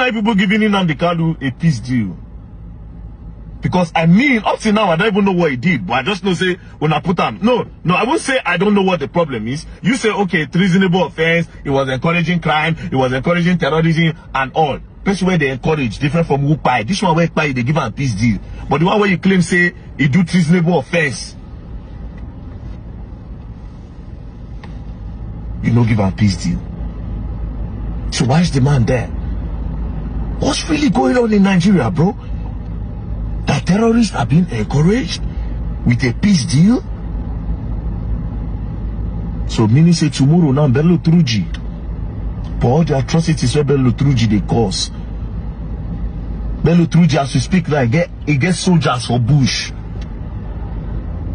are you people giving Nnamdi Kanu a peace deal? Because I mean, up till now, I don't even know what he did, but I just know say when I put him. No, I won't say I don't know what the problem is. You say, okay, treasonable offense, it was encouraging crime, it was encouraging terrorism and all. That's where they encourage, different from Wupai. This one where they give him a peace deal. But the one where you claim say he do treasonable offense, you don't give him a peace deal. So why is the man there? What's really going on in Nigeria, bro? That terrorists are being encouraged with a peace deal? So meaning say tomorrow now Bello Truji, for all the atrocities where Bello Truji they cause. Bello Truji, as we speak now, he gets soldiers for bush.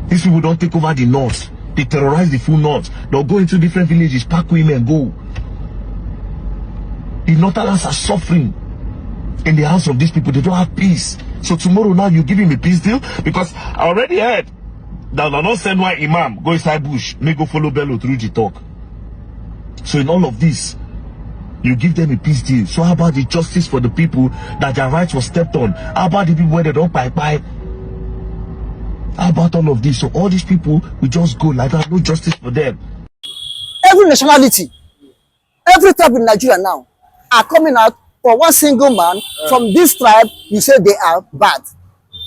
These people don't take over the north. They terrorize the full north. They'll go into different villages, pack women, go. The Northerners are suffering in the hands of these people. They don't have peace. So tomorrow now you give him a peace deal? Because I already heard that I don't send one imam go inside bush, may go follow Bello Truji talk. So in all of this, you give them a peace deal. So how about the justice for the people that their rights were stepped on? How about the people where they don't buy? How about all of this? So all these people will just go like that, no justice for them. Every nationality, every tribe in Nigeria now are coming out for one single man from this tribe. You say they are bad.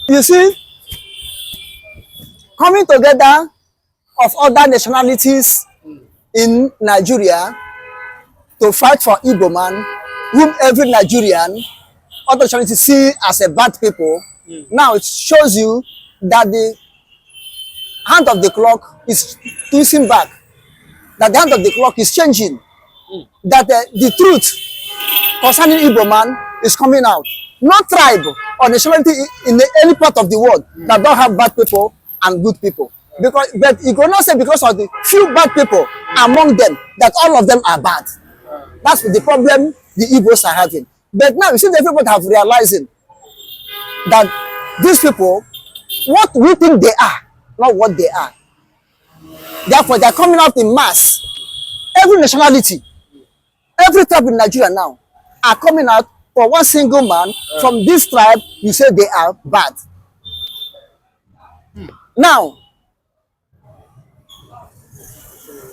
You see, coming together of other nationalities in Nigeria to fight for Igbo man, whom every Nigerian, other nationalities see as a bad people. Now it shows you that the hand of the clock is twisting back, that the hand of the clock is changing, that the truth concerning Igbo man is coming out. No tribe or nationality in any part of the world that don't have bad people and good people. But you cannot say because of the few bad people among them that all of them are bad. That's the problem the Igbos are having. But now you see the people have realizing that these people, what we think they are, not what they are. Therefore, they are coming out in mass. Every nationality, every tribe in Nigeria now are coming out for one single man from this tribe. You say they are bad. Now,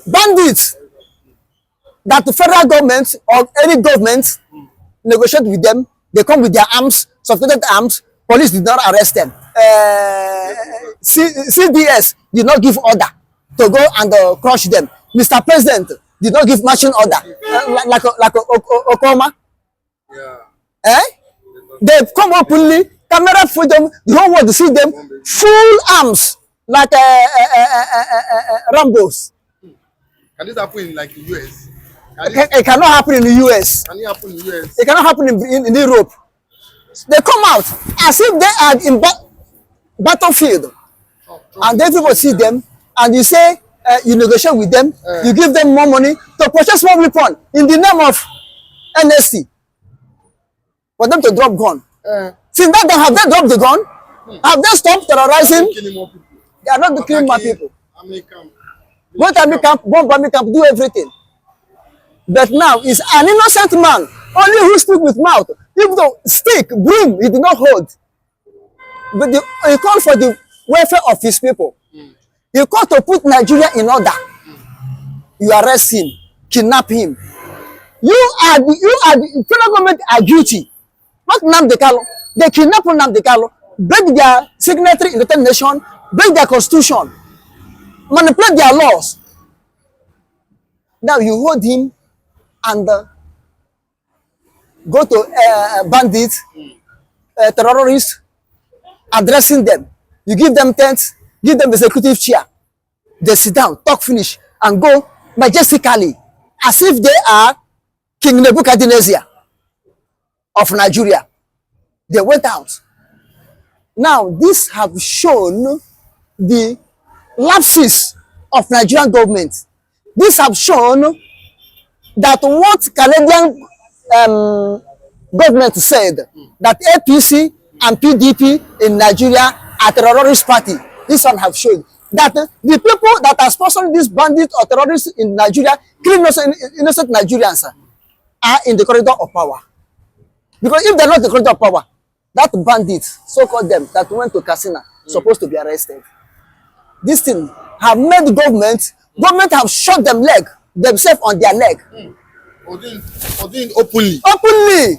bandits that the federal government or any government negotiate with them, they come with their arms, sophisticated arms. Police did not arrest them. CDS did not give order to go and crush them. Mr. President did not give marching order like Okoma. Yeah. They come openly, camera Fredom, the whole world to see them, full arms like Rambos. Can this happen in like the US? It cannot happen in the US. Can it happen in the US? It cannot happen in Europe. They come out as if they are in battlefield, and everybody see them, and you say you negotiate with them, you give them more money to purchase more weapon in the name of NSC for them to drop gun. Since that time, have they dropped the gun? Have they stopped terrorizing? They are not killing more people. Go to army camp, bomb army camp, do everything. But now it's an innocent man, only who speak with mouth. Even though stick, broom, he did not hold. But he called for the welfare of his people. He called to put Nigeria in order. You arrest him, kidnap him. The federal government are guilty. Not Nnamdi Kanu. They kidnap Nnamdi Kanu, break their signatory in the United Nations, break their constitution, manipulate their laws. Now you hold him and go to bandits, terrorists, addressing them. You give them tents, give them executive chair. They sit down, talk finish, and go majestically, as if they are King Nebuchadnezzar of Nigeria. They went out. Now, this have shown the lapses of Nigerian government. This have shown that what Canadian government said, that APC and PDP in Nigeria are terrorist party. This one have shown that the people that are sponsoring these bandits or terrorists in Nigeria, killing innocent Nigerians, are in the corridor of power. Because if they're not the control of power, that bandit, so-called them, that went to casino, supposed to be arrested. This thing have made government have shot themselves on their leg. Or doing openly. Openly.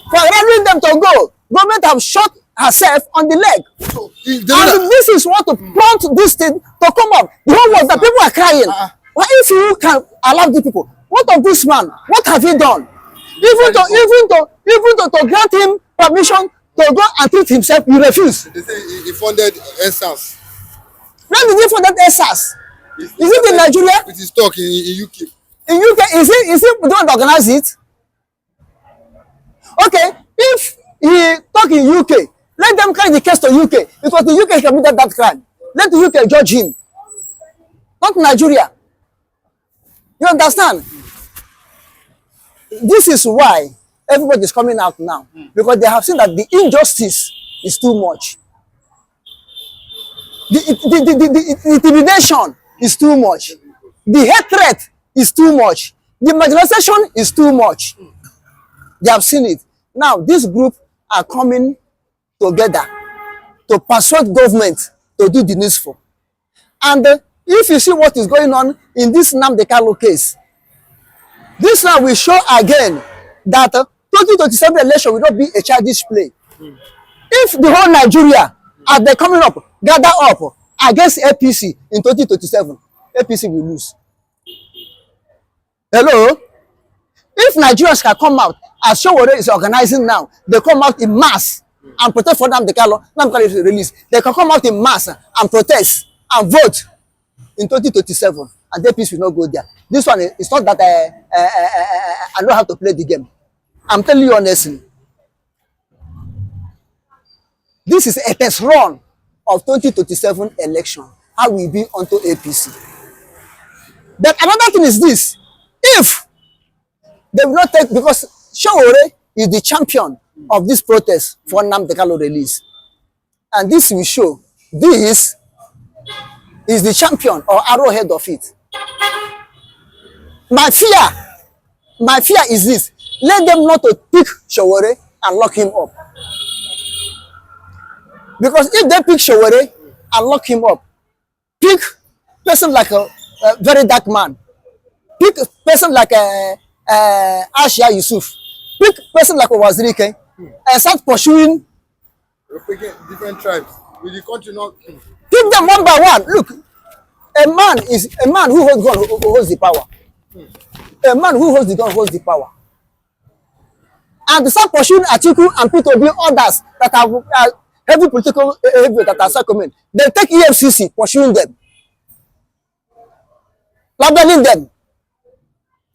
For allowing them to go. Government have shot herself on the leg. So, and this is what to prompt this thing to come up. The whole world, the people are crying. Well, if you can allow the people, what of this man? What have he done? Even to grant him permission to go and treat himself, you refuse. They say he funded SARS. When did he fund that SARS? Is it in Nigeria? It is talk in UK. In UK, is it the one that organize it? Okay, if he talk in UK, let them carry the case to UK. It was the UK who committed that crime. Let the UK judge him. Not Nigeria. You understand? This is why everybody is coming out now. Because they have seen that the injustice is too much. The intimidation is too much. The hatred is too much. The marginalization is too much. They have seen it. Now, this group are coming together to persuade government to do the needful. And if you see what is going on in this Nnamdi Kanu case, this now will show again that 2027 election will not be a childish play. If the whole Nigeria, as they're coming up, gather up against APC in 2027, APC will lose. Hello? If Nigerians can come out, as Showore is organizing now, they come out in mass and protest for Nnamdi Kanu. Nnamdi Kanu is released. They can come out in mass and protest and vote in 2027, and the APC will not go there. This one is not that I know how to play the game. I'm telling you honestly. This is a test run of 2027 election. How will be onto APC? But another thing is this: if they will not take, because Showore is the champion of this protest for Nnamdi Kanu release, and this will show this is the champion or arrowhead of it. My fear is this: let them not to pick Showore and lock him up. Because if they pick Showore and lock him up, pick person like a very dark man, pick person like Ashia Yusuf, pick person like Wazirike, and start pursuing different tribes. Will the country not? Pick them one by one. Look, a man who holds gun holds the power. A man who holds the gun holds the power. And start pursuing Atiku and P2B others that have heavy political behavior that are circumventing. They take EFCC pursuing them, labeling them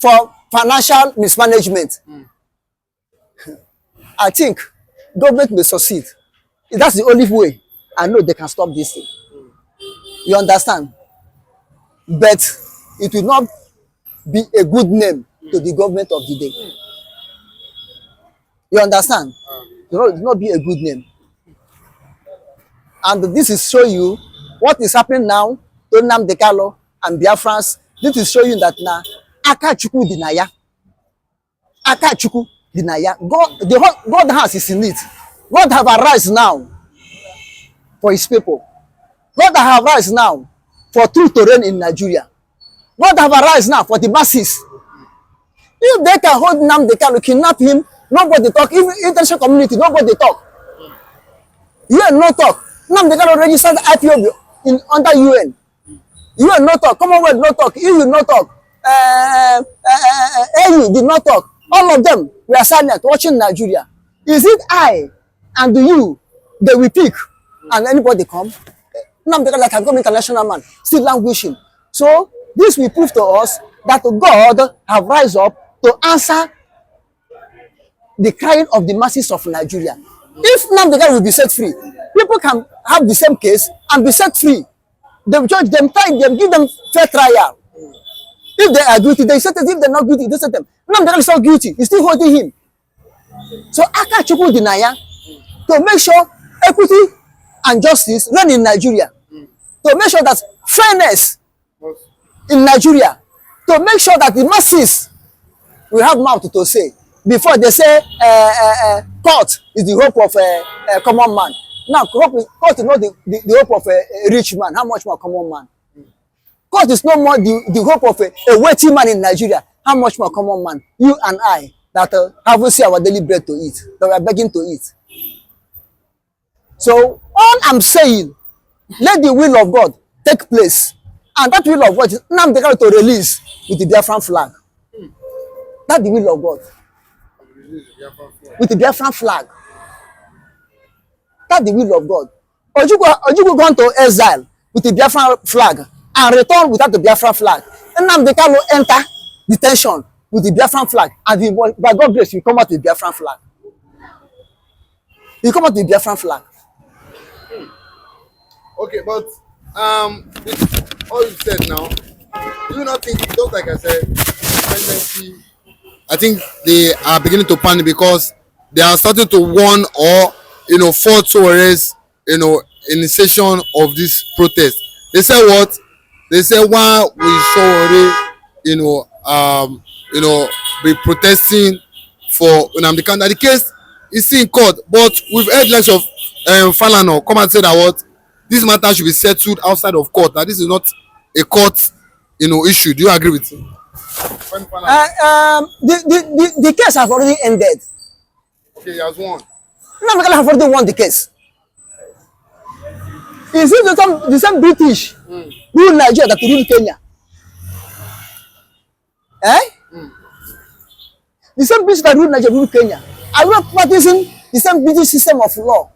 for financial mismanagement. I think government may succeed. That's the only way I know they can stop this thing. You understand? But it will not be a good name to the government of the day. You understand? It will not be a good name. And this is show you what is happening now to Nnamdi Kanu and Biafrans. This is show you that now Akachukwu Dinaya. Akachukwu Dinaya. God has is in it. God have arise now for his people. God have arise now for truth to reign in Nigeria. God have arise now for the masses. If they can hold Nnamdi Kanu, kidnap him, nobody talk. Even international community, nobody talk. You ain't no talk. Nnamdi Kanu registered IPO under UN. You ain't no talk. Commonwealth no talk. EU no talk. AU did not talk. All of them were silent watching Nigeria. Is it I and you they will pick and anybody come? Nnamdi Kanu, like a become international man, still languishing. So this will prove to us that God have rise up to answer the crying of the masses of Nigeria. If Nnamdi Kanu will be set free, people can have the same case and be set free. They judge them, try them, give them fair trial. If they are guilty, they set them. If they're not guilty, they set them. Nnamdi Kanu is not guilty. He's still holding him. So Akachukwu Dinaya to make sure equity and justice reign in Nigeria. To make sure that fairness in Nigeria. To make sure that the masses will have mouth to say. Before they say court is the hope of a common man. Now court is not the hope of a rich man. How much more common man? Court is no more the hope of a wealthy man in Nigeria. How much more common man? You and I that haven't seen our daily bread to eat, that we are begging to eat. So all I'm saying, let the will of God take place. And that will of God is now to release with the Biafran flag. That's the will of God. With the Biafran flag. That's the will of God. Ojugo gone to exile with the Biafran flag and return without the Biafran flag. And now they can enter detention with the Biafran flag. And by God's grace, you come out with the Biafran flag. You come out with the Biafran flag. Okay, but with all you said now, do you not think, just like I said, dependency, I think they are beginning to panic because they are starting to warn or fall towards initiation of this protest. They say what? They say why we show be protesting for Nnamdi. The case is still in court, but we've heard lots of Finaly come and say that what this matter should be settled outside of court. That this is not a court issue. Do you agree with me? The case has already ended. Okay, he has won. Nnamdi have already won the case. Is it the same British rule Nigeria that rule Kenya? The same British that rule Nigeria rule Kenya. Are we not practicing the same British system of law?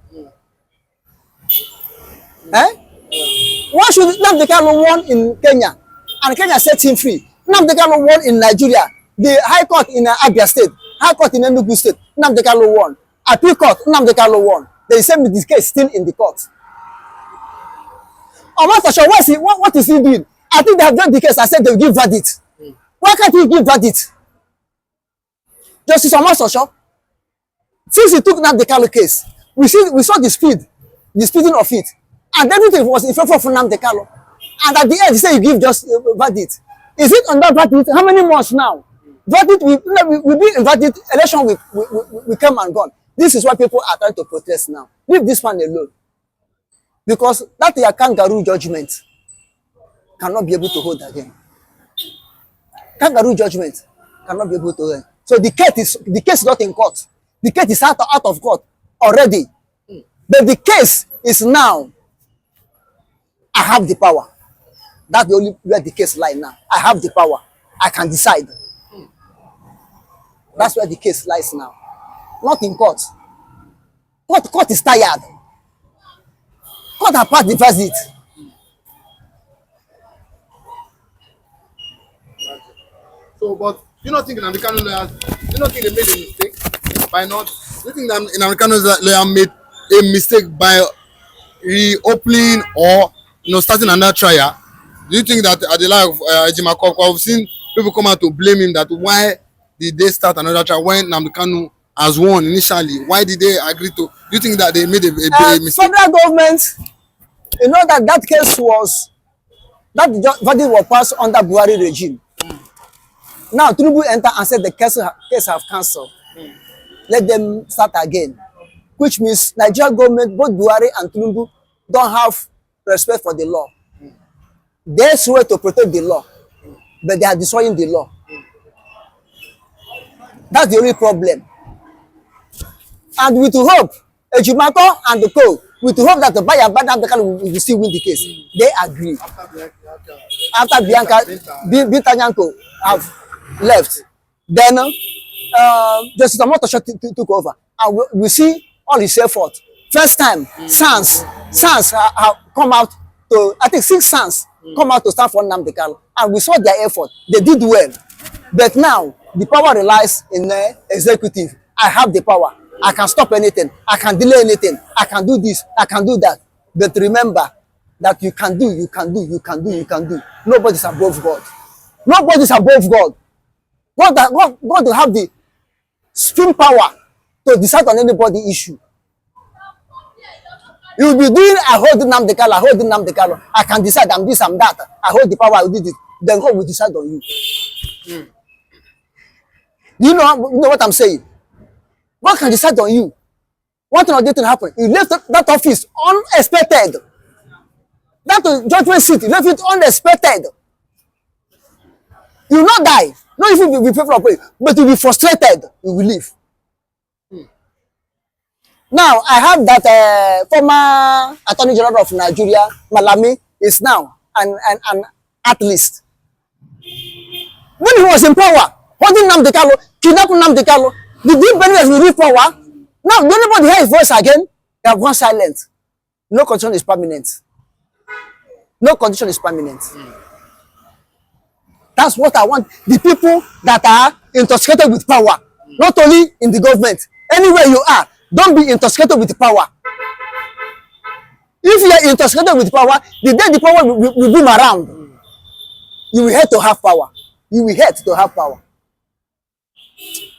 Why should Nnamdi won in Kenya and Kenya set him free? Nnamdi won in Nigeria. The High Court in Abia State, High Court in Enugu State, Nnamdi won. Appeal Court, Nnamdi won. They say this case still in the court. What is he doing? I think they have done the case. I said they will give verdict. Why can't he give verdict? Justice Omasosho, since he took Nnamdi case, we saw the speeding of it, and everything was in favor of Nnamdi. And at the end, he said he give just verdict. Is it on that verdict? How many months now? Verdict we be in verdict. Election we come and gone. This is why people are trying to protest now. Leave this man alone, because that your kangaroo judgment cannot be able to hold again. Kangaroo judgment cannot be able to hold. So the case is not in court. The case is out of court already. But the case is now. I have the power. That's the only where the case lies now. I have the power. I can decide. That's where the case lies now. Not in court. Court is tired. Court has passed the verdict. So, but you not think Nnamdi lawyers, you not think they made a mistake by not? You think that Nnamdi lawyer made a mistake by reopening or starting another trial? Do you think that at the life of Ejimakor, we've seen people come out to blame him that why did they start another trial when Nnamdi has won initially? Why did they agree to? Do you think that they made a mistake? Federal government, that case was, that verdict was passed under Buhari regime. Now Tinubu entered and said the case have cancelled. Let them start again. Which means Nigeria government, both Buhari and Tinubu, don't have respect for the law. They swear to protect the law, but they are destroying the law. That's the only problem. And with hope, Ejimakor and the co, with hope that the buyer will still win the case. They agree. After Binta Nyako have left, then Justice Omasosho took over. And we see all his effort. First time, SANS have come out to, I think 6 SANS come out to stand for Nnamdi. And we saw their effort. They did well. But now, the power relies in the executive. I have the power. I can stop anything. I can delay anything. I can do this. I can do that. But remember that you can do. Nobody's above God. Nobody's above God. God will have the supreme power to decide on anybody issue. You will be doing, I hold Nnamdi. I can decide I'm this, I'm that. I hold the power, I will do this. Then God will decide on you. You know what I'm saying? God can decide on you. One thing or the thing happen. He left that office unexpected. That judgment seat, he left it unexpected. You will not die. Not even be painful of pain, but you will be frustrated. You will leave. Now, I have that former Attorney General of Nigeria, Malami, is now an athlete. When he was in power, holding Nnamdi Kanu, kidnapping Nnamdi Kanu, the deep benefits will leave power. Now, the anybody hear his voice again, they have gone silent. No condition is permanent. No condition is permanent. That's what I want. The people that are intoxicated with power, not only in the government, anywhere you are, don't be intoxicated with power. If you are intoxicated with power, the day the power will boom around, you will hate to have power. You will hate to have power.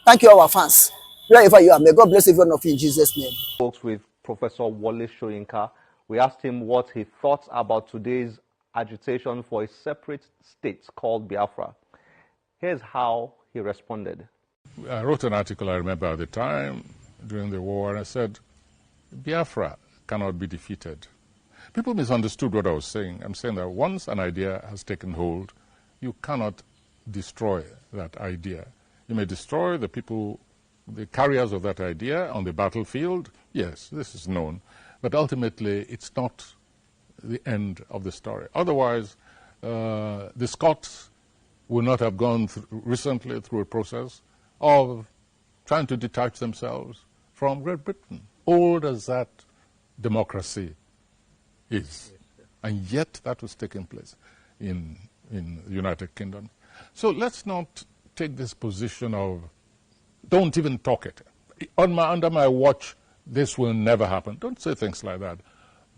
Thank you, our fans. Wherever you are, may God bless every one of you in Jesus' name. Folks, with Professor Wole Soyinka, we asked him what he thought about today's agitation for a separate state called Biafra. Here's how he responded. I wrote an article, I remember at the time, during the war, and I said, Biafra cannot be defeated. People misunderstood what I was saying. I'm saying that once an idea has taken hold, you cannot destroy that idea. You may destroy the people, the carriers of that idea on the battlefield. Yes, this is known. But ultimately, it's not the end of the story. Otherwise, the Scots would not have gone recently through a process of trying to detach themselves from Great Britain, old as that democracy is. And yet that was taking place in the United Kingdom. So let's not take this position of don't even talk it. Under my watch, this will never happen. Don't say things like that.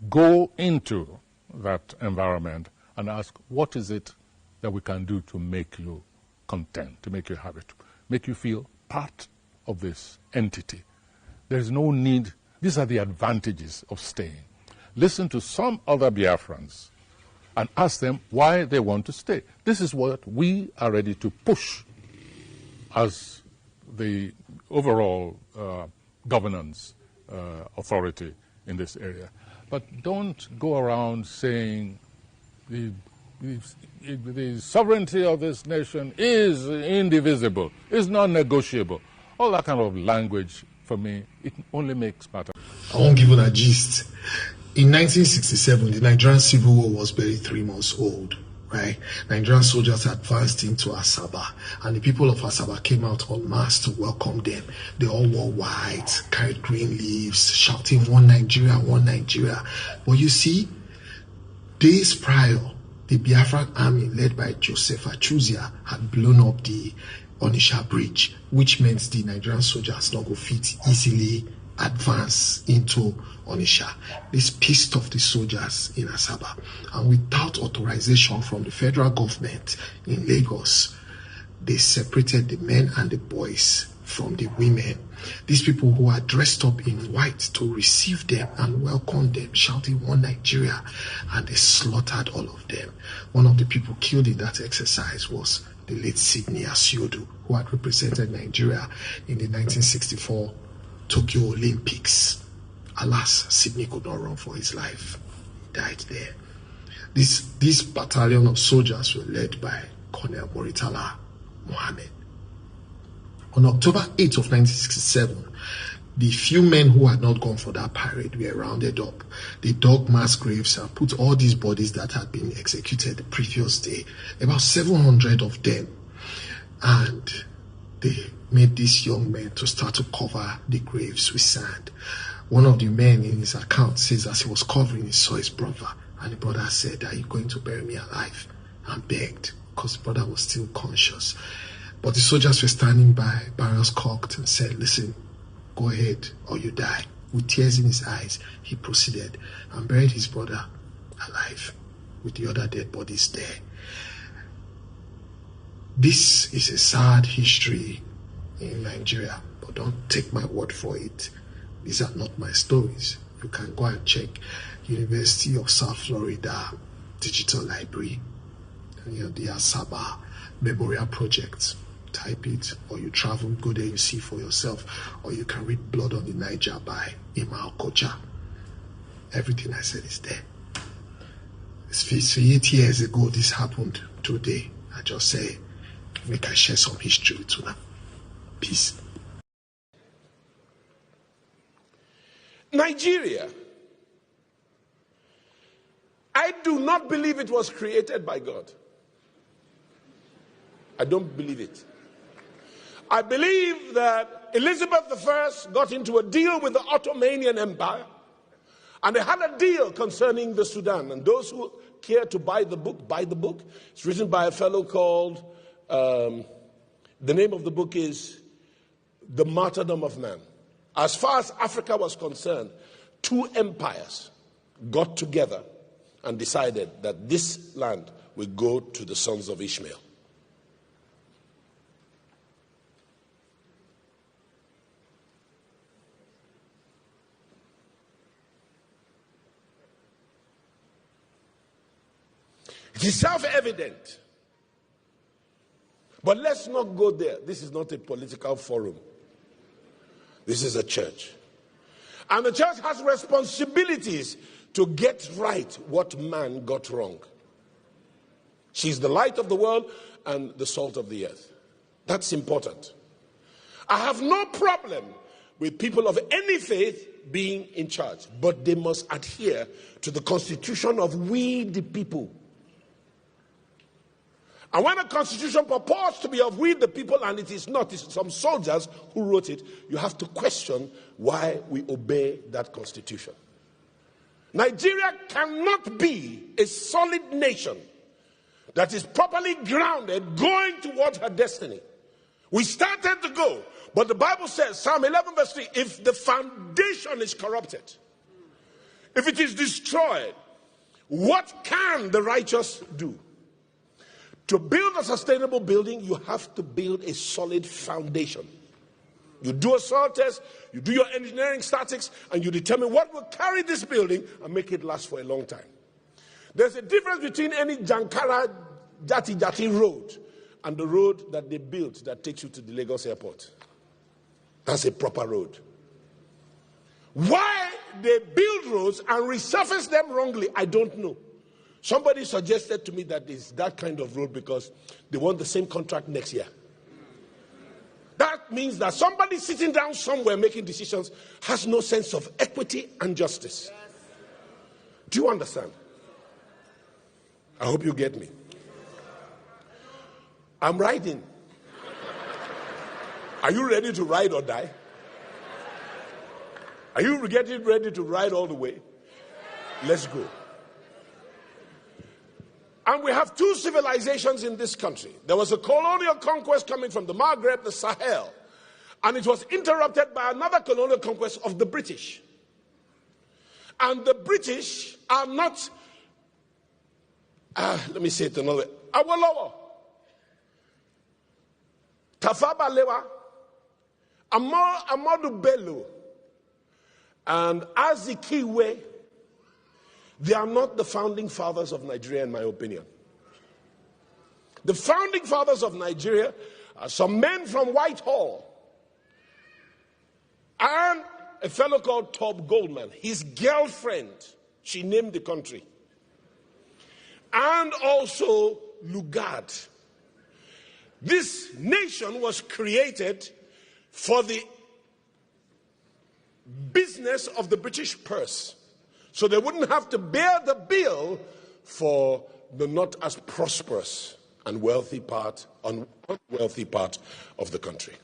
Go into that environment and ask, what is it that we can do to make you content, to make you happy, to make you feel part of this entity. There is no need. These are the advantages of staying. Listen to some other Biafrans and ask them why they want to stay. This is what we are ready to push as the overall governance authority in this area. But don't go around saying the sovereignty of this nation is indivisible, is non-negotiable. All that kind of language, for me, it only makes matter. I won't give you a gist. In 1967, the Nigerian Civil War was barely 3 months old, right? Nigerian soldiers advanced into Asaba, and the people of Asaba came out en masse to welcome them. They all wore white, carried green leaves, shouting, "One Nigeria, one Nigeria." But you see, days prior, the Biafran army led by Joseph Achuzia had blown up the Onitsha Bridge, which meant the Nigerian soldiers not go fit easily advance into Onitsha. This pissed off the soldiers in Asaba, and without authorization from the federal government in Lagos, they separated the men and the boys from the women. These people who are dressed up in white to receive them and welcome them, shouting "One Nigeria," and they slaughtered all of them. One of the people killed in that exercise was the late Sidney Asiodu, who had represented Nigeria in the 1964 Tokyo Olympics. Alas, Sidney could not run for his life. He died there. This battalion of soldiers were led by Colonel Moritala Mohammed. On October 8th of 1967, the few men who had not gone for that parade were rounded up. They dug mass graves and put all these bodies that had been executed the previous day, about 700 of them. And they made these young men to start to cover the graves with sand. One of the men in his account says as he was covering, he saw his brother, and the brother said, "Are you going to bury me alive?" and begged, because the brother was still conscious. But the soldiers were standing by, barrels cocked, and said, "Listen, go ahead or you die." With tears in his eyes, he proceeded and buried his brother alive with the other dead bodies there. This is a sad history in Nigeria, but don't take my word for it. These are not my stories. You can go and check University of South Florida Digital Library, the Asaba Memorial Project. type it, or you travel, go there, you see for yourself, or you can read Blood on the Niger by Ima Okocha. Everything I said is there. It's 58 years ago this happened. Today, I just say, make I share some history with you now. Peace. Nigeria, I do not believe it was created by God. I don't believe it. I believe that Elizabeth I got into a deal with the Ottoman Empire, and they had a deal concerning the Sudan. And those who care to buy the book, buy the book. It's written by a fellow called, the name of the book is The Martyrdom of Man. As far as Africa was concerned, two empires got together and decided that this land will go to the sons of Ishmael. It is self-evident. But let's not go there. This is not a political forum. This is a church. And the church has responsibilities to get right what man got wrong. She's the light of the world and the salt of the earth. That's important. I have no problem with people of any faith being in charge, but they must adhere to the constitution of we the people. And when a constitution purports to be of we the people and it is not, it's some soldiers who wrote it, you have to question why we obey that constitution. Nigeria cannot be a solid nation that is properly grounded going towards her destiny. We started to go, but the Bible says, Psalm 11 verse 3, if the foundation is corrupted, if it is destroyed, what can the righteous do? To build a sustainable building, you have to build a solid foundation. You do a soil test, you do your engineering statics, and you determine what will carry this building and make it last for a long time. There's a difference between any Jankara Jati road and the road that they built that takes you to the Lagos airport. That's a proper road. Why they build roads and resurface them wrongly, I don't know. Somebody suggested to me that it's that kind of road because they want the same contract next year. That means that somebody sitting down somewhere making decisions has no sense of equity and justice. Do you understand? I hope you get me. I'm riding. Are you ready to ride or die? Are you getting ready to ride all the way? Let's go. And we have two civilizations in this country. There was a colonial conquest coming from the Maghreb, the Sahel, and it was interrupted by another colonial conquest of the British. And the British are not, let me say it another way, Awolowo, Tafawa Balewa, Amadu Bello, and Azikiwe. They are not the founding fathers of Nigeria, in my opinion. The founding fathers of Nigeria are some men from Whitehall and a fellow called Tob Goldman. His girlfriend, she named the country. And also Lugard. This nation was created for the business of the British purse. So they wouldn't have to bear the bill for the not as prosperous and unwealthy part of the country.